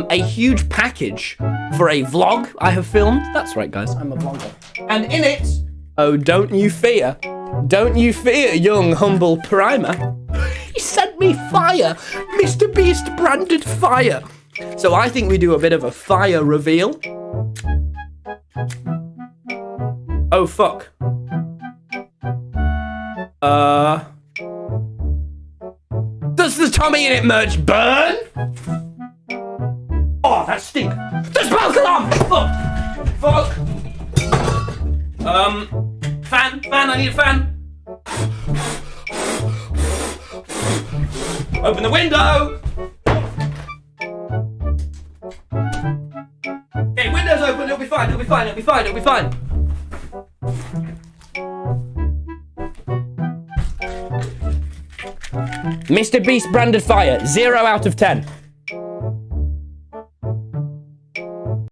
a huge package for a vlog I have filmed. That's right, guys, I'm a vlogger. And in it, oh, don't you fear, young humble primer. He sent me fire, Mr. Beast branded fire. So I think we do a bit of a fire reveal. Oh, fuck. Does the Tommy in it merch burn? Oh, that stink. The smoke alarm! Fuck. Fan, I need a fan. Open the window! Okay, window's open, it'll be fine. Mr. Beast branded fire, 0 out of 10.